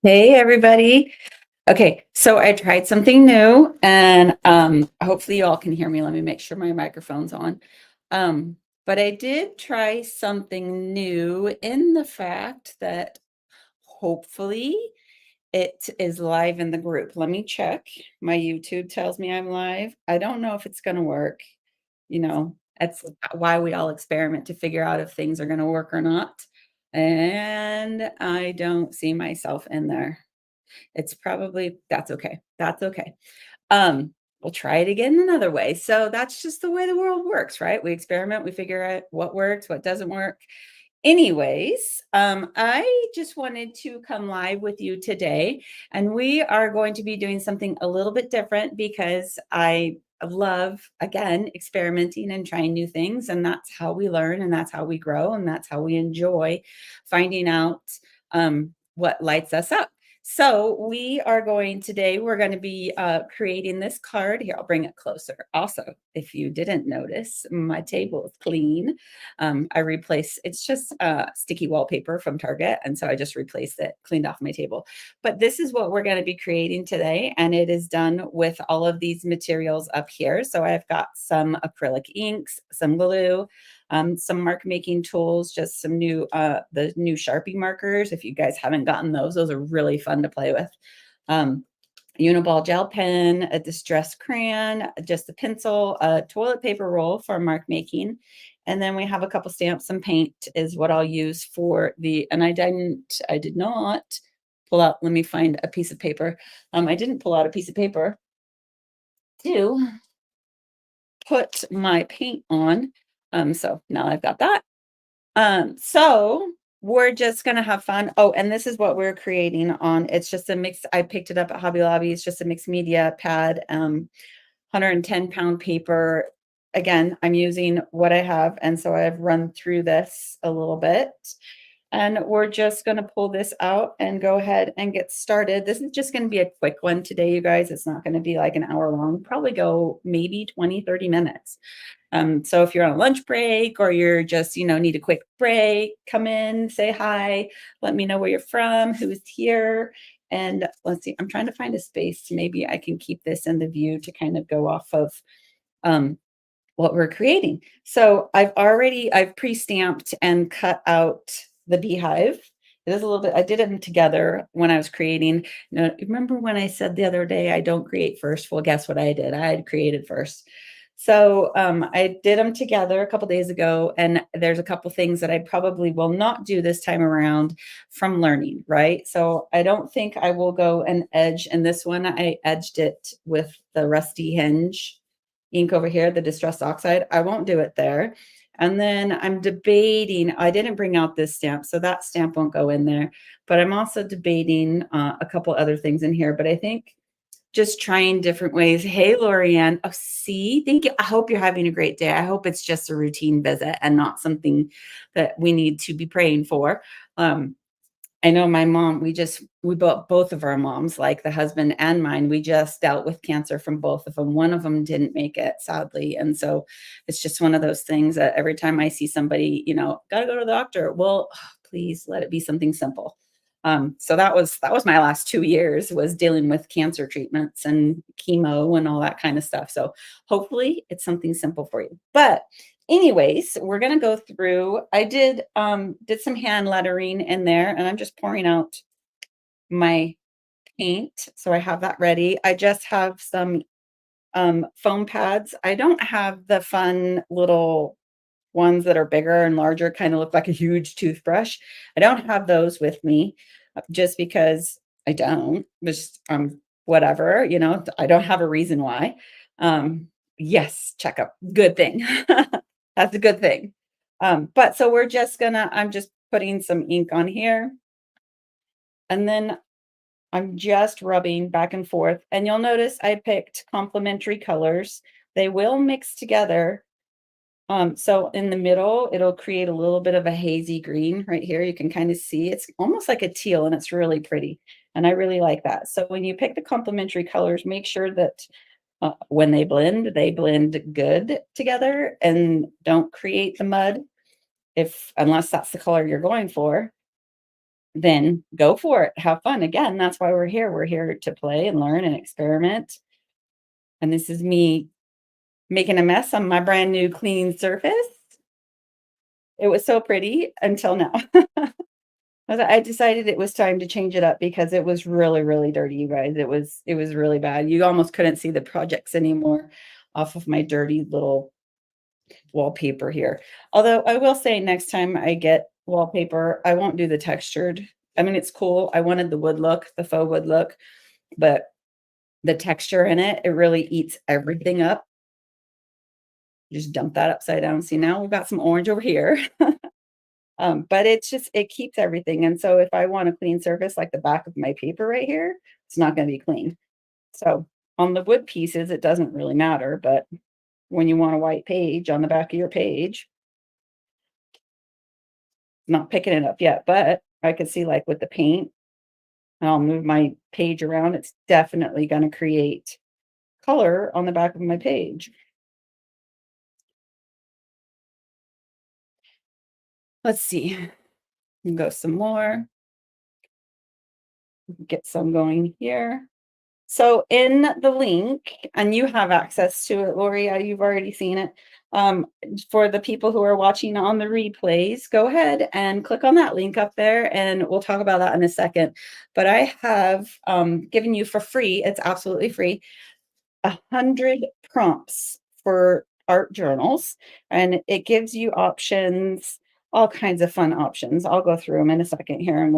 Hey everybody. Okay, so I tried something new and hopefully you all can hear me. Let me make sure my microphone's on. But I did try something new in the fact that hopefully it is live in the group. Let me check. My YouTube tells me I'm live. I don't know if it's going to work. That's why we all experiment to figure out if things are going to work or not. And I don't see myself in there. It's probably that's okay. That's okay. We'll try it again another way. So that's just the way the world works, right? We experiment, we figure out what works, what doesn't work. Anyways, I just wanted to come live with you today, and we are going to be doing something a little bit different because I love, again, experimenting and trying new things, and that's how we learn, and that's how we grow, and that's how we enjoy finding out what lights us up. So we are going today, we're going to be creating this card. Here, I'll bring it closer. Also, if you didn't notice, my table is clean. It's just sticky wallpaper from Target. And so I just replaced it, cleaned off my table. But this is what we're going to be creating today. And it is done with all of these materials up here. So I've got some acrylic inks, some glue, some mark making tools, just some the new Sharpie markers. If you guys haven't gotten those are really fun to play with. Uniball gel pen, a distress crayon, just a pencil, a toilet paper roll for mark making. And then we have a couple stamps. Some paint is what I'll use for and I did not pull out, let me find a piece of paper. I didn't pull out a piece of paper to put my paint on. So now I've got that. So we're just gonna have fun. Oh, and this is what we're creating on. It's just a mix. I picked it up at Hobby Lobby. It's just a mixed media pad, 110-pound paper. Again, I'm using what I have, and so I've run through this a little bit. And we're just going to pull this out and go ahead and get started. This is just going to be a quick one today, you guys. It's not going to be like an hour long, probably go maybe 20, 30 minutes. So if you're on a lunch break or you're just, need a quick break, come in, say hi, let me know where you're from, who's here. And let's see, I'm trying to find a space. Maybe I can keep this in the view to kind of go off of what we're creating. So I've pre-stamped and cut out the beehive. It is a little bit, I did them together when I was creating. Remember when I said the other day, I don't create first? Well, guess what I did? I had created first. So I did them together a couple days ago, and there's a couple things that I probably will not do this time around from learning, right? So I don't think I will go and edge, and this one I edged it with the Rusty Hinge ink over here, the Distress Oxide. I won't do it there. And then I'm debating, I didn't bring out this stamp, so that stamp won't go in there. But I'm also debating a couple other things in here. But I think just trying different ways. Hey, Lorianne. Oh, see, thank you. I hope you're having a great day. I hope it's just a routine visit and not something that we need to be praying for. I know my mom, we both of our moms, like the husband and mine, we just dealt with cancer from both of them. One of them didn't make it, sadly. And so it's just one of those things that every time I see somebody, got to go to the doctor. Well, please let it be something simple. So that was my last 2 years, was dealing with cancer treatments and chemo and all that kind of stuff. So hopefully it's something simple for you. But anyways, we're going to go through. I did some hand lettering in there, and I'm just pouring out my paint. So I have that ready. I just have some foam pads. I don't have the fun little ones that are bigger and larger, kind of look like a huge toothbrush. I don't have those with me just because I don't. Just whatever, I don't have a reason why. Yes, checkup. Good thing. That's a good thing. But so I'm just putting some ink on here. And then I'm just rubbing back and forth. And you'll notice I picked complementary colors. They will mix together. So in the middle, it'll create a little bit of a hazy green right here. You can kind of see it's almost like a teal, and it's really pretty. And I really like that. So when you pick the complementary colors, make sure that when they blend good together and don't create the mud, unless that's the color you're going for. then go for it. Have fun. Again, that's why we're here. We're here to play and learn and experiment. And this is me making a mess on my brand new clean surface. It was so pretty until now. I decided it was time to change it up because it was really, really dirty, you guys. It was really bad. You almost couldn't see the projects anymore off of my dirty little wallpaper here. Although I will say next time I get wallpaper, I won't do the textured. I mean, it's cool. I wanted the wood look, the faux wood look, but the texture in it, it really eats everything up. Just dump that upside down. See, now we've got some orange over here. But it's just it keeps everything, and so if I want a clean surface like the back of my paper right here, it's not gonna be clean. So, on the wood pieces, it doesn't really matter, but when you want a white page on the back of your page, not picking it up yet, but I could see, like, with the paint, I'll move my page around, it's definitely gonna create color on the back of my page. Let's see, go some more, get some going here. So in the link, and you have access to it, Lori, you've already seen it. For the people who are watching on the replays, go ahead and click on that link up there, and we'll talk about that in a second. But I have given you for free, it's absolutely free, 100 prompts for art journals, and it gives you options, all kinds of fun options. I'll go through them in a second here, and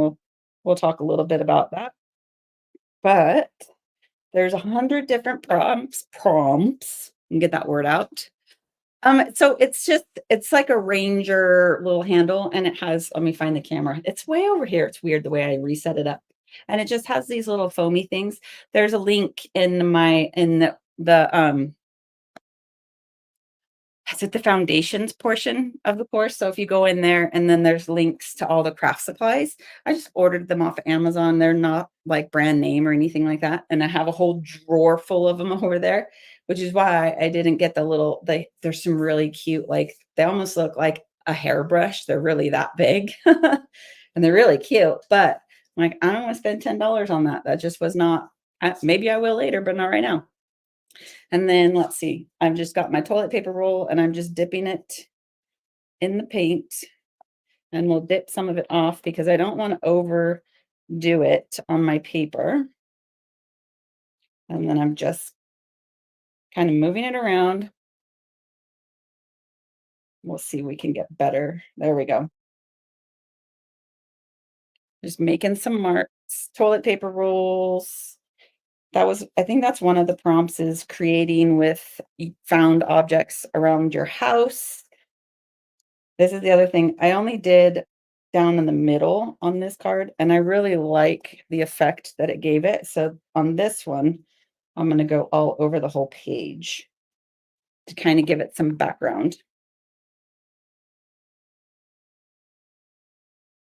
we'll talk a little bit about that. But there's 100 different prompts, and get that word out. So it's like a Ranger little handle, and it has let me find the camera. It's way over here. It's weird the way I reset it up. And it just has these little foamy things. There's a link in the is it the foundations portion of the course? So if you go in there and then there's links to all the craft supplies, I just ordered them off Amazon. They're not like brand name or anything like that. And I have a whole drawer full of them over there, which is why I didn't get the little, there's some really cute, like they almost look like a hairbrush. They're really that big and they're really cute. But I'm like, I don't want to spend $10 on that. That just was not, maybe I will later, but not right now. And then let's see, I've just got my toilet paper roll and I'm just dipping it in the paint, and we'll dip some of it off because I don't want to overdo it on my paper. And then I'm just kind of moving it around. We'll see if we can get better. There we go. Just making some marks, toilet paper rolls. I think that's one of the prompts is creating with found objects around your house. This is the other thing. I only did down in the middle on this card, and I really like the effect that it gave it. So on this one, I'm going to go all over the whole page to kind of give it some background.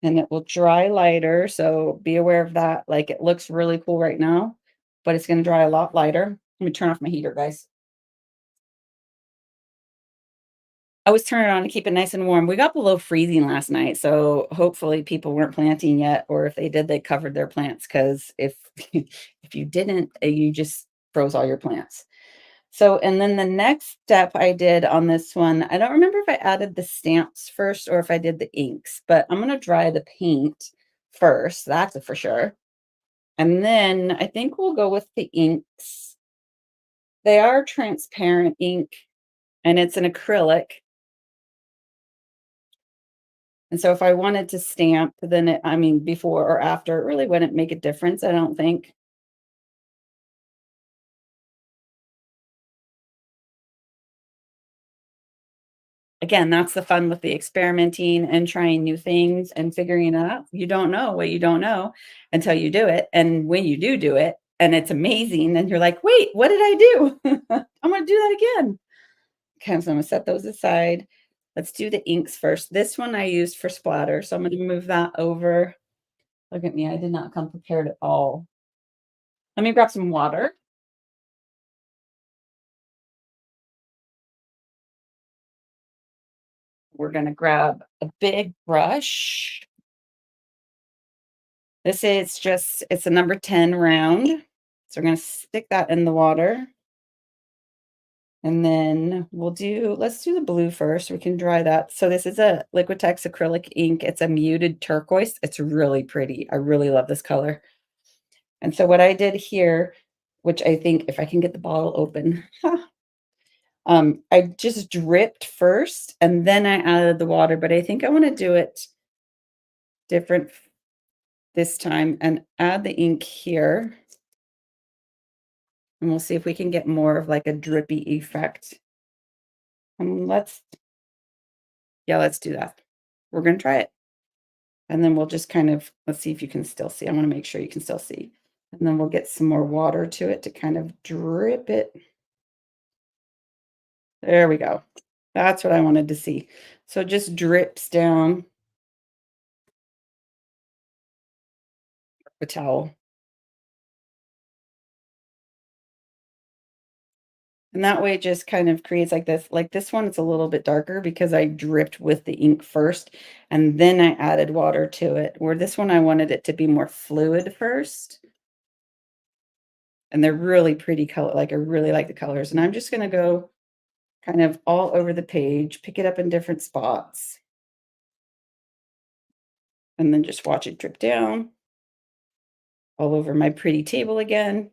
And it will dry lighter, so be aware of that. Like it looks really cool right now, but it's going to dry a lot lighter. Let me turn off my heater, guys. I was turning it on to keep it nice and warm. We got below freezing last night, so hopefully people weren't planting yet, or if they did, they covered their plants. Because if if you didn't, you just froze all your plants. So, and then the next step I did on this one, I don't remember if I added the stamps first or if I did the inks, but I'm gonna dry the paint first, that's a for sure. And then I think we'll go with the inks. They are transparent ink, and it's an acrylic. And so if I wanted to stamp, then I mean, before or after, it really wouldn't make a difference, I don't think. Again, that's the fun with the experimenting and trying new things and figuring it out. You don't know what you don't know until you do it. And when you do it and it's amazing, then you're like, wait, what did I do? I'm going to do that again. Okay, so I'm going to set those aside. Let's do the inks first. This one I used for splatter. So I'm going to move that over. Look at me. I did not come prepared at all. Let me grab some water. We're going to grab a big brush. This is just it's a number 10 round. So we're gonna stick that in the water. And then let's do the blue first. We can dry that. So this is a Liquitex acrylic ink. It's a muted turquoise. It's really pretty. I really love this color. And so what I did here, which I think if I can get the bottle open, I just dripped first and then I added the water, but I think I want to do it different this time and add the ink here. And we'll see if we can get more of like a drippy effect. Let's yeah, let's do that. We're gonna try it. And then we'll just kind of let's see if you can still see. I wanna make sure you can still see. And then we'll get some more water to it to kind of drip it. There we go. That's what I wanted to see. So it just drips down the towel. And that way it just kind of creates like this one, it's a little bit darker because I dripped with the ink first and then I added water to it. Where this one, I wanted it to be more fluid first. And they're really pretty color. Like I really like the colors. And I'm just going to go kind of all over the page, pick it up in different spots, and then just watch it drip down all over my pretty table again.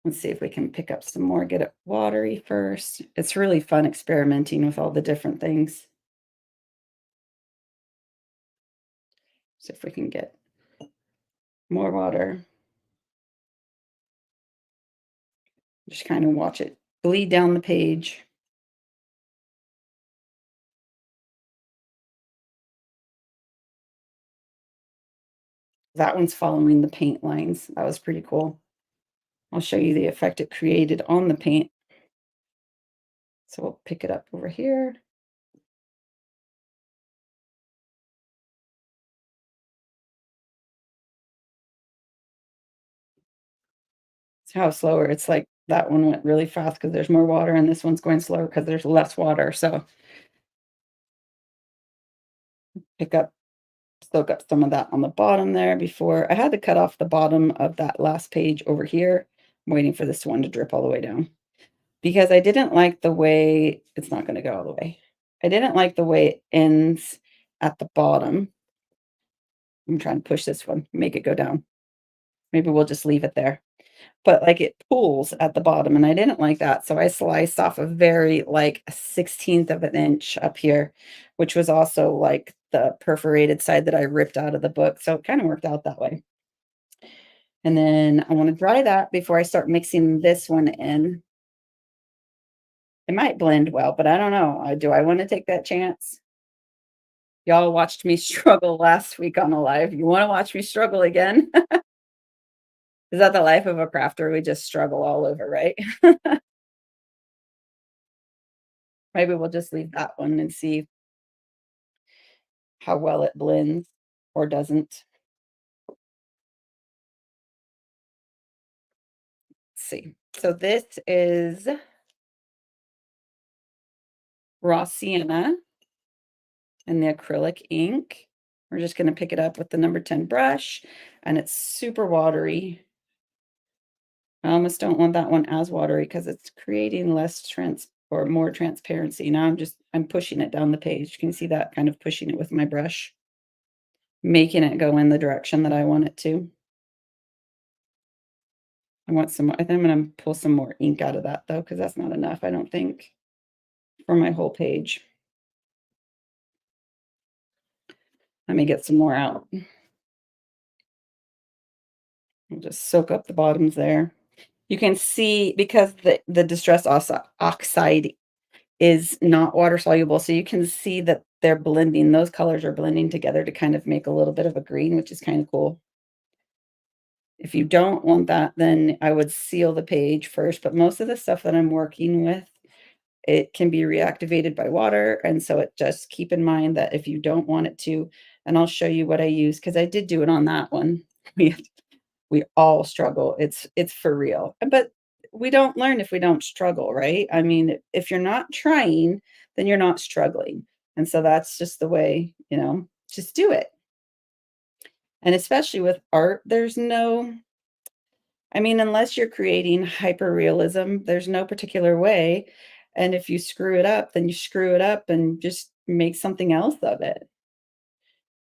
Let's see if we can pick up some more, get it watery first. It's really fun experimenting with all the different things. See if we can get more water. Just kind of watch it bleed down the page. That one's following the paint lines. That was pretty cool. I'll show you the effect it created on the paint. So we'll pick it up over here. See how slower it's like that one went really fast because there's more water, and this one's going slower because there's less water. So pick up, soak up some of that on the bottom there before I had to cut off the bottom of that last page over here. I'm waiting for this one to drip all the way down because I didn't like the way it's not going to go all the way. I didn't like the way it ends at the bottom. I'm trying to push this one, make it go down. Maybe we'll just leave it there. But, like, it pools at the bottom, and I didn't like that, so I sliced off a very, like, a 16th of an inch up here, which was also, like, the perforated side that I ripped out of the book, so it kinda worked out that way. And then I wanna dry that before I start mixing this one in. It might blend well, but I don't know. Do I wanna take that chance? Y'all watched me struggle last week on a live. You wanna watch me struggle again? Is that the life of a crafter? We just struggle all over, right? Maybe we'll just leave that one and see how well it blends or doesn't. Let's see. So this is raw sienna and the acrylic ink. We're just going to pick it up with the number 10 brush, and it's super watery. I almost don't want that one as watery because it's creating less or more transparency. Now I'm pushing it down the page. You can see that, kind of pushing it with my brush, making it go in the direction that I want it to. I think I'm gonna pull some more ink out of that though, because that's not enough, I don't think, for my whole page. Let me get some more out. I'll just soak up the bottoms there. You can see because the Distress Oxide is not water soluble, so you can see that they're blending. Those colors are blending together to kind of make a little bit of a green, which is kind of cool. If you don't want that, then I would seal the page first, but most of the stuff that I'm working with, it can be reactivated by water, and so it just keep in mind that if you don't want it to, and I'll show you what I use because I did do it on that one. We we all struggle. It's for real. But we don't learn if we don't struggle, right? I mean, if you're not trying, then you're not struggling. And so that's just the way, just do it. And especially with art, there's no I mean, unless you're creating hyper realism, there's no particular way. And if you screw it up, then you screw it up and just make something else of it.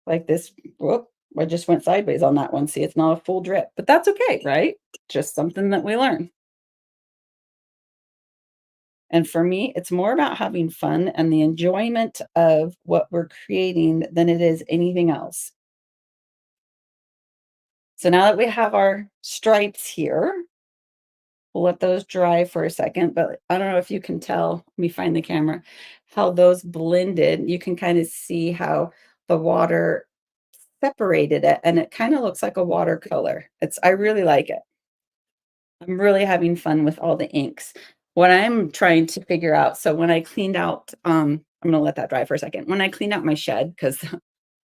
Like this, whoop, I just went sideways on that one. See, it's not a full drip, but that's okay, right? Just something that we learn. And for me, it's more about having fun and the enjoyment of what we're creating than it is anything else. So now that we have our stripes here, we'll let those dry for a second, but I don't know if you can tell, let me find the camera, how those blended. You can kind of see how the water separated it and it kind of looks like a watercolor. I really like it. I'm really having fun with all the inks. What I'm trying to figure out, so when I cleaned out, I'm gonna let that dry for a second. When I cleaned out my shed, because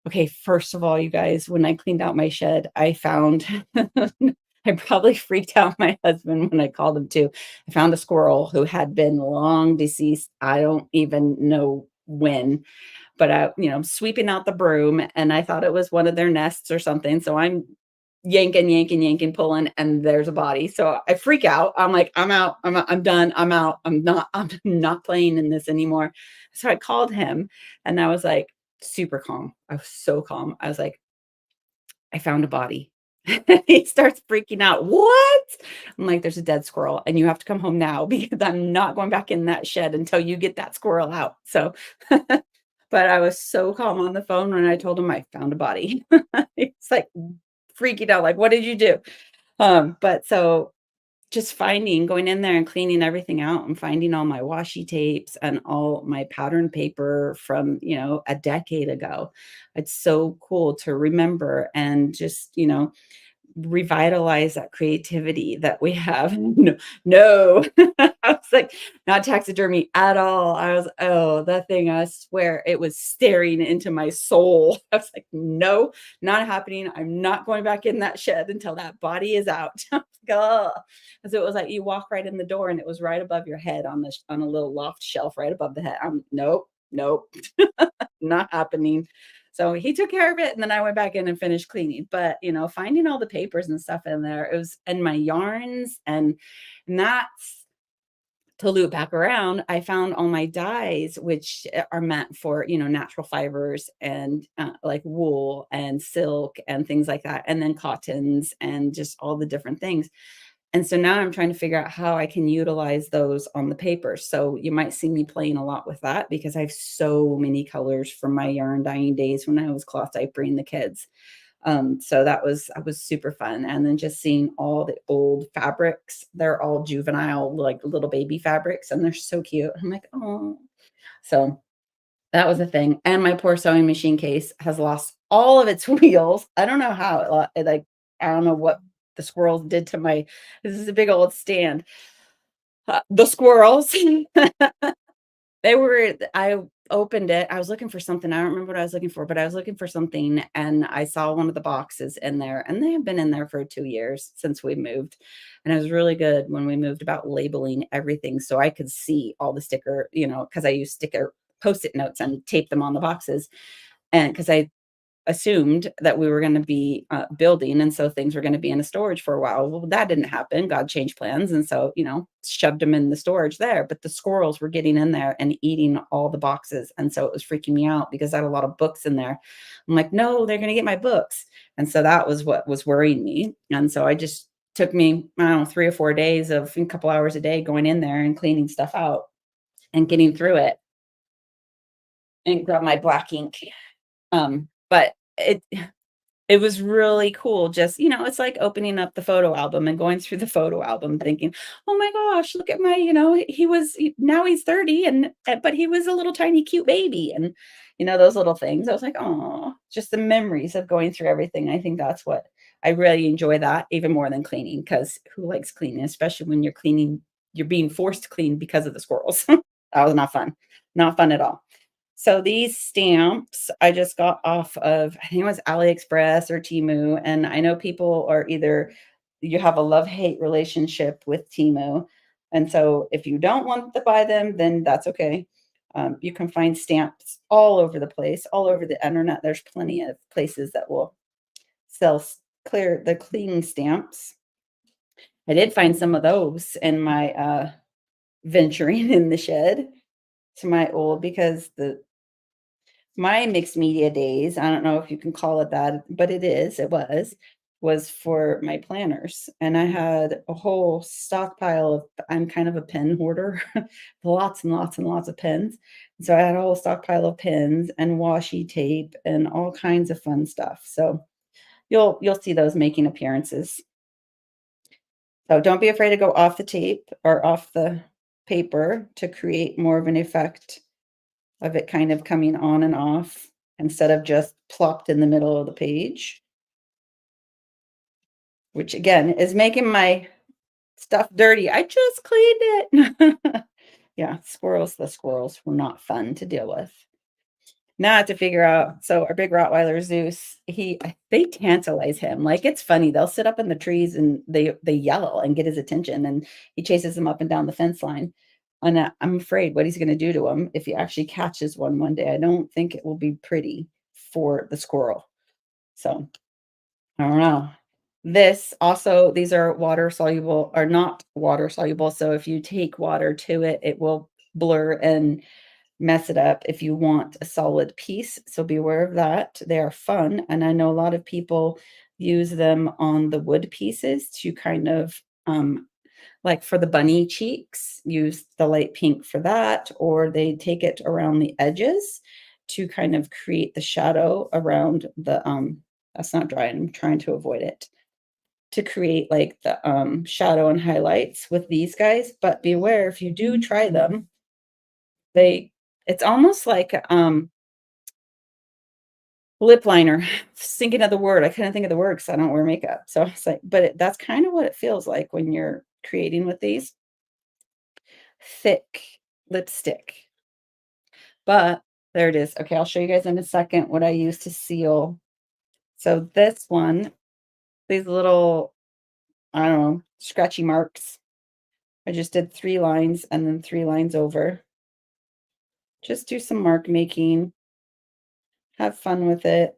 okay, first of all, you guys, when I cleaned out my shed, I found I probably freaked out my husband when I called him too. I found a squirrel who had been long deceased. I don't even know when, but I'm sweeping out the broom and I thought it was one of their nests or something. So I'm yanking, yanking, yanking, pulling, and there's a body. So I freak out. I'm like, I'm out. I'm done. I'm out. I'm not playing in this anymore. So I called him and I was like, super calm. I was so calm. I was like, I found a body. He starts freaking out. What? I'm like, there's a dead squirrel and you have to come home now because I'm not going back in that shed until you get that squirrel out. So, but I was so calm on the phone when I told him I found a body. It's like freaking out, like, what did you do? But so just going in there and cleaning everything out and finding all my washi tapes and all my pattern paper from, a decade ago. It's so cool to remember and just, revitalize that creativity that we have. No, no. I was like, not taxidermy at all. Oh, that thing, I swear it was staring into my soul. I was like, no, not happening. I'm not going back in that shed until that body is out. I was like, oh. So it was like you walk right in the door and it was right above your head on a little loft shelf right above the head. Nope, nope, not happening. So he took care of it, and then I went back in and finished cleaning. But, finding all the papers and stuff in there, it was and my yarns and that's to loop back around, I found all my dyes, which are meant for, natural fibers and like wool and silk and things like that, and then cottons and just all the different things. And so now I'm trying to figure out how I can utilize those on the paper. So you might see me playing a lot with that because I have so many colors from my yarn dyeing days when I was cloth diapering the kids. So that was super fun. And then just seeing all the old fabrics, they're all juvenile, like little baby fabrics, and they're so cute. I'm like, oh, so that was a thing. And my poor sewing machine case has lost all of its wheels. I don't know how like, I don't know what the squirrels did to my this is a big old stand. The squirrels, I opened it. I was looking for something. I don't remember what I was looking for, but I was looking for something and I saw one of the boxes in there and they have been in there for 2 years since we moved. And it was really good when we moved about labeling everything so I could see all the sticker, because I use sticker post-it notes and tape them on the boxes. And because I assumed that we were going to be building and so things were going to be in a storage for a while. Well, that didn't happen. God changed plans and so shoved them in the storage there, but the squirrels were getting in there and eating all the boxes, and so it was freaking me out because I had a lot of books in there. I'm like, no, they're going to get my books. And so that was what was worrying me, and so I just took me, I don't know, 3 or 4 days of a couple hours a day going in there and cleaning stuff out and getting through it and grab my black ink. But it was really cool just it's like opening up the photo album and going through the photo album thinking, "Oh my gosh, look at my" now he's 30 and but he was a little tiny cute baby and, those little things. I was like, "Oh," just the memories of going through everything. I think that's what I really enjoy that even more than cleaning because who likes cleaning, especially when you're being forced to clean because of the squirrels. That was not fun. Not fun at all. So these stamps I just got off of, I think it was AliExpress or Temu, and I know people are either you have a love-hate relationship with Temu, and so if you don't want to buy them, then that's okay. You can find stamps all over the place, all over the internet. There's plenty of places that will sell clear the clean stamps. I did find some of those in my venturing in the shed to my old because the my mixed media days, I don't know if you can call it that, but was for my planners. And I had a whole stockpile of I'm kind of a pen hoarder, lots and lots and lots of pens. So I had a whole stockpile of pens and washi tape and all kinds of fun stuff. So you'll see those making appearances. So don't be afraid to go off the tape or off the paper to create more of an effect of it kind of coming on and off instead of just plopped in the middle of the page, which again is making my stuff dirty. I just cleaned it. Yeah, the squirrels were not fun to deal with. Now I have to figure out. So our big Rottweiler Zeus, they tantalize him. Like it's funny. They'll sit up in the trees and they yell and get his attention, and he chases them up and down the fence line. And I'm afraid what he's going to do to him if he actually catches one day. I don't think it will be pretty for the squirrel. So I don't know. These are water soluble or not water soluble. So if you take water to it, it will blur and mess it up if you want a solid piece. So be aware of that. They are fun. And I know a lot of people use them on the wood pieces to kind of like for the bunny cheeks, use the light pink for that, or they take it around the edges to kind of create the shadow around the that's not dry. I'm trying to avoid it to create like the shadow and highlights with these guys. But beware if you do try them, they it's almost like lip liner. Thinking of the word, I couldn't think of the word because I don't wear makeup. So it's like, but that's kind of what it feels like when you're creating with these thick lipstick. But there it is. Okay, I'll show you guys in a second what I use to seal. So this one, these little, I don't know, scratchy marks. I just did 3 lines and then 3 lines over. Just do some mark making. Have fun with it.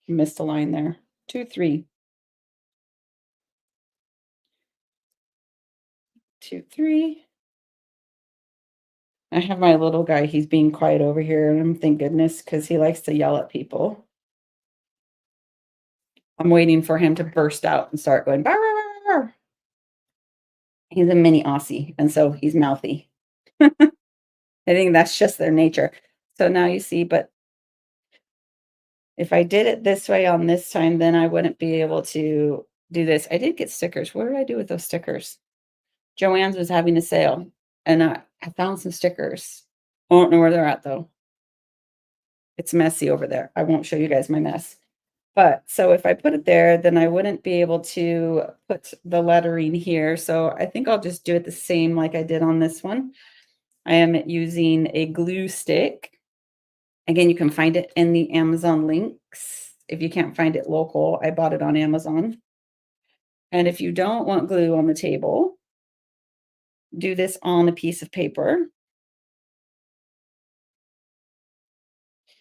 Missed a line there. 2, 3. 2, 3. I have my little guy, he's being quiet over here, and thank goodness, because he likes to yell at people. I'm waiting for him to burst out and start going, "Bark, bark, bark, bark." He's a mini Aussie, and so he's mouthy. I think that's just their nature. So now you see, but if I did it this way on this time, then I wouldn't be able to do this. I did get stickers. What did I do with those stickers? Joann's was having a sale, and I found some stickers. I don't know where they're at, though. It's messy over there. I won't show you guys my mess. But so if I put it there, then I wouldn't be able to put the lettering here. So I think I'll just do it the same like I did on this one. I am using a glue stick. Again, you can find it in the Amazon links. If you can't find it local, I bought it on Amazon. And if you don't want glue on the table, do this on a piece of paper,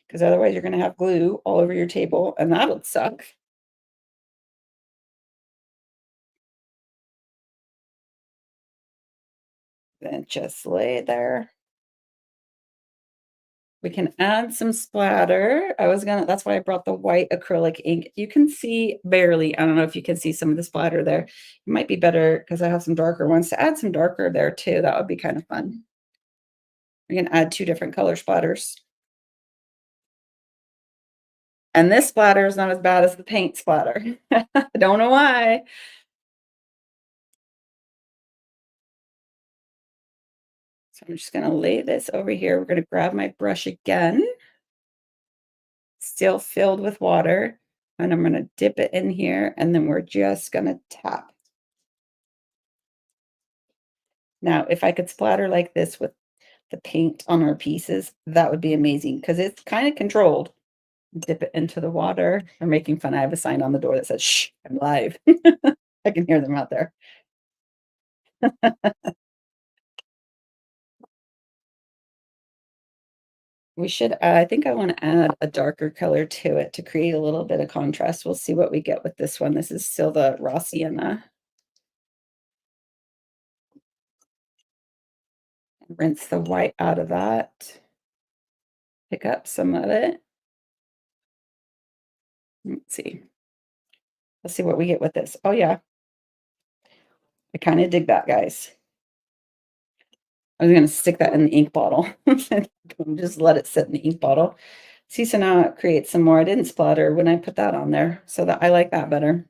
because otherwise you're going to have glue all over your table and that'll suck. Then just lay it there. We can add some splatter. That's why I brought the white acrylic ink. You can see barely, I don't know if you can see some of the splatter there. It might be better because I have some darker ones to add some darker there too. That would be kind of fun. We can add 2 different color splatters. And this splatter is not as bad as the paint splatter. I don't know why. So I'm just gonna lay this over here. We're gonna grab my brush again, still filled with water, and I'm gonna dip it in here, and then we're just gonna tap. Now, if I could splatter like this with the paint on our pieces, that would be amazing because it's kind of controlled. Dip it into the water. They're making fun. I have a sign on the door that says, "Shh, I'm live." I can hear them out there. we should, I think I want to add a darker color to it to create a little bit of contrast. We'll see what we get with this one. This is still the raw sienna. Rinse the white out of that. Pick up some of it. Let's see. Let's see what we get with this. Oh yeah. I kind of dig that, guys. I was going to stick that in the ink bottle. Just let it sit in the ink bottle. See, so now it creates some more. I didn't splatter when I put that on there, so that I like that better.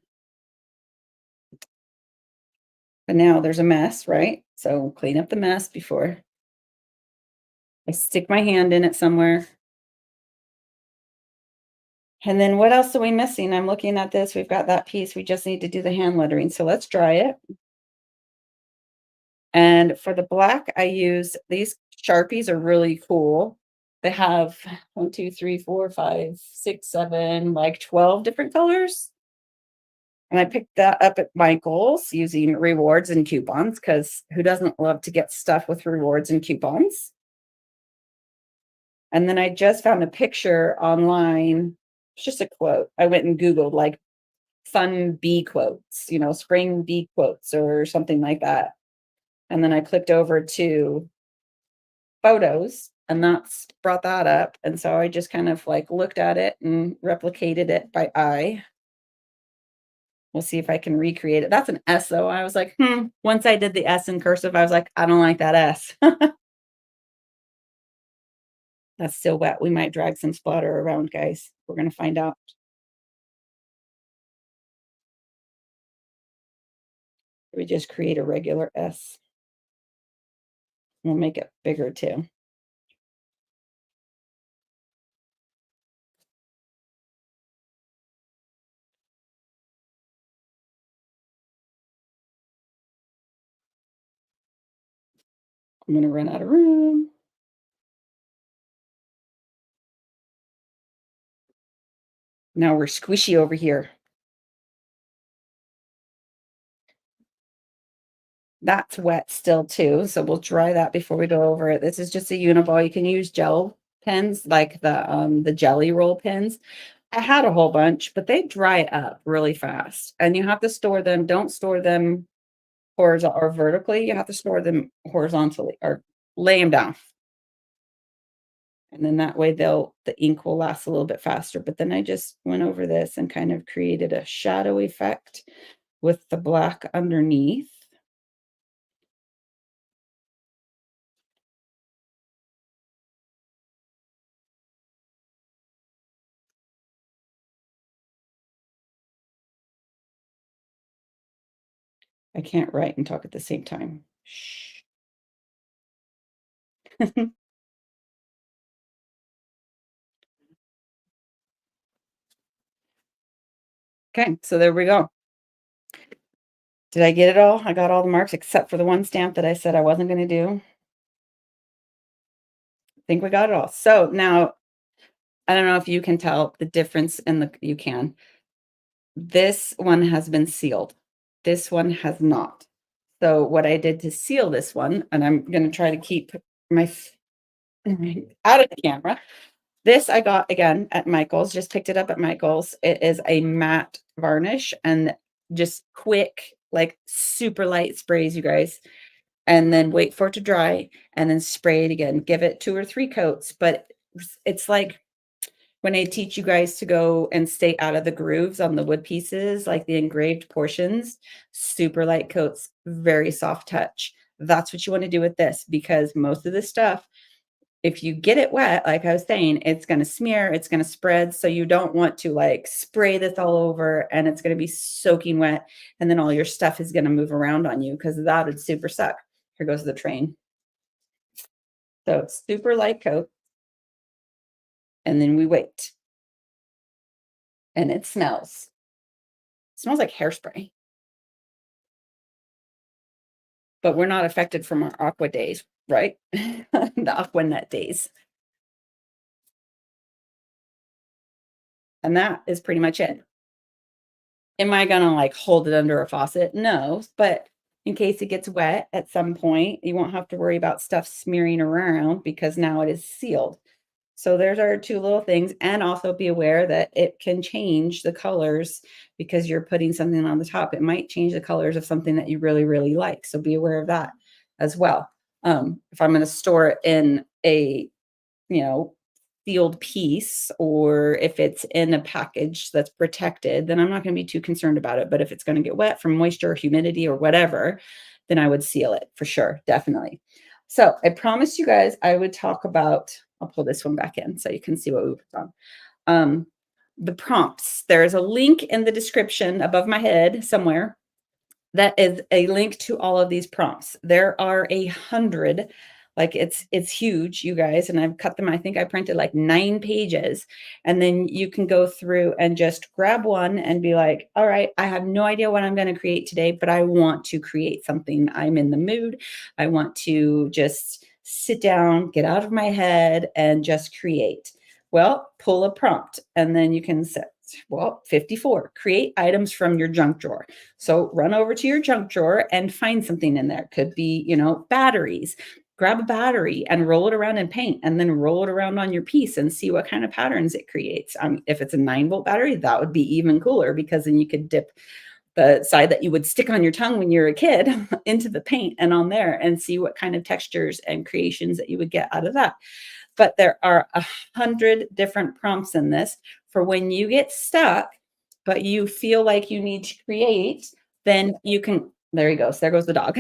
But now there's a mess, right? So clean up the mess before I stick my hand in it somewhere. And then what else are we missing? I'm looking at this. We've got that piece. We just need to do the hand lettering. So let's dry it. And for the black, I use these Sharpies are really cool. They have 1, 2, 3, 4, 5, 6, 7, like 12 different colors. And I picked that up at Michael's using rewards and coupons because who doesn't love to get stuff with rewards and coupons? And then I just found a picture online. It's just a quote. I went and Googled like fun bee quotes, spring bee quotes or something like that. And then I clicked over to photos and that's brought that up. And so I just kind of like looked at it and replicated it by eye. We'll see if I can recreate it. That's an S though. I was like, Once I did the S in cursive, I was like, I don't like that S. That's still wet. We might drag some splatter around, guys. We're going to find out. We just create a regular S. We'll make it bigger too. I'm going to run out of room. Now we're squishy over here. That's wet still too, so we'll dry that before we go over it. This is just a Uniball. You can use gel pens like the jelly roll pens. I had a whole bunch, but they dry up really fast, and you have to store them. Don't store them horizontal or vertically. You have to store them horizontally or lay them down. And then that way the ink will last a little bit faster. But then I just went over this and kind of created a shadow effect with the black underneath. I can't write and talk at the same time. Shh. Okay, so there we go. Did I get it all? I got all the marks except for the one stamp that I said I wasn't going to do. I think we got it all. So now, I don't know if you can tell the difference you can. This one has been sealed. This one has not. So what I did to seal this one, and I'm going to try to keep my out of the camera. This I got again at Michael's, just picked it up at Michael's. It is a matte varnish and just quick, like super light sprays, you guys. And then wait for it to dry and then spray it again. Give it 2 or 3 coats, but it's like when I teach you guys to go and stay out of the grooves on the wood pieces, like the engraved portions, super light coats, very soft touch. That's what you want to do with this because most of the stuff, if you get it wet, like I was saying, it's going to smear, it's going to spread. So you don't want to like spray this all over and it's going to be soaking wet. And then all your stuff is going to move around on you because that would super suck. Here goes the train. So super light coat. And then we wait. And it smells. It smells like hairspray. But we're not affected from our aqua days, right? The aqua net days. And that is pretty much it. Am I going to like hold it under a faucet? No, but in case it gets wet at some point, you won't have to worry about stuff smearing around because now it is sealed. So there's our two little things. And also be aware that it can change the colors because you're putting something on the top. It might change the colors of something that you really, really like. So be aware of that as well. If I'm going to store it in a, you know, sealed piece, or if it's in a package that's protected, then I'm not going to be too concerned about it. But if it's going to get wet from moisture or humidity or whatever, then I would seal it for sure, definitely. So I promised you guys I would talk about, I'll pull this one back in so you can see what we worked on. The prompts. There's a link in the description above my head somewhere that is a link to all of these prompts. There are 100, like it's huge, you guys, and I've cut them. I think I printed like 9 pages, and then you can go through and just grab one and be like, all right, I have no idea what I'm going to create today, but I want to create something. I'm in the mood. I want to just sit down, get out of my head, and just create. Well, pull a prompt, and then you can set, well, 54, create items from your junk drawer. So run over to your junk drawer and find something in there. Could be, batteries. Grab a battery and roll it around in paint, and then roll it around on your piece and see what kind of patterns it creates. If it's a 9-volt battery, that would be even cooler, because then you could dip the side that you would stick on your tongue when you're a kid into the paint and on there, and see what kind of textures and creations that you would get out of that. But there are 100 different prompts in this for when you get stuck, but you feel like you need to create, then you can, there he goes. There goes the dog.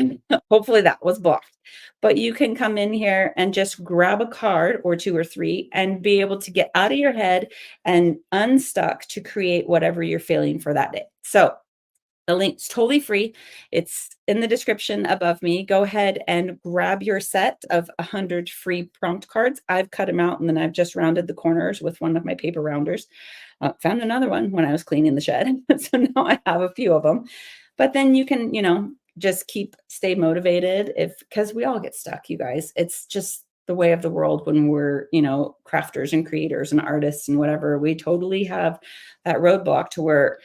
Hopefully that was blocked. But you can come in here and just grab a card or 2 or 3 and be able to get out of your head and unstuck to create whatever you're feeling for that day. So the link's totally free. It's in the description above me. Go ahead and grab your set of 100 free prompt cards. I've cut them out, and then I've just rounded the corners with one of my paper rounders. Found another one when I was cleaning the shed. So now I have a few of them. But then you can, just stay motivated, because we all get stuck, you guys. It's just the way of the world when we're, crafters and creators and artists and whatever. We totally have that roadblock to where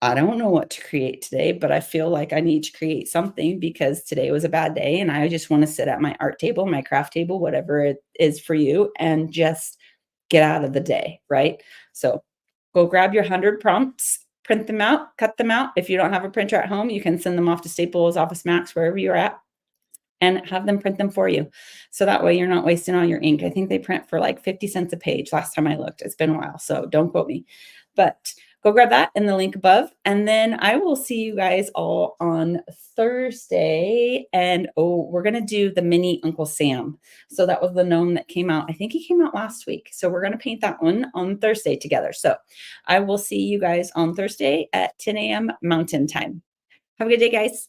I don't know what to create today, but I feel like I need to create something because today was a bad day, and I just want to sit at my art table, my craft table, whatever it is for you, and just get out of the day, right? So go grab your 100 prompts, print them out, cut them out. If you don't have a printer at home, you can send them off to Staples, Office Max, wherever you're at, and have them print them for you. So that way you're not wasting all your ink. I think they print for like 50 cents a page last time I looked. It's been a while, so don't quote me. But go grab that in the link above. And then I will see you guys all on Thursday. And we're going to do the mini Uncle Sam. So that was the gnome that came out. I think he came out last week. So we're going to paint that one on Thursday together. So I will see you guys on Thursday at 10 a.m. Mountain Time. Have a good day, guys.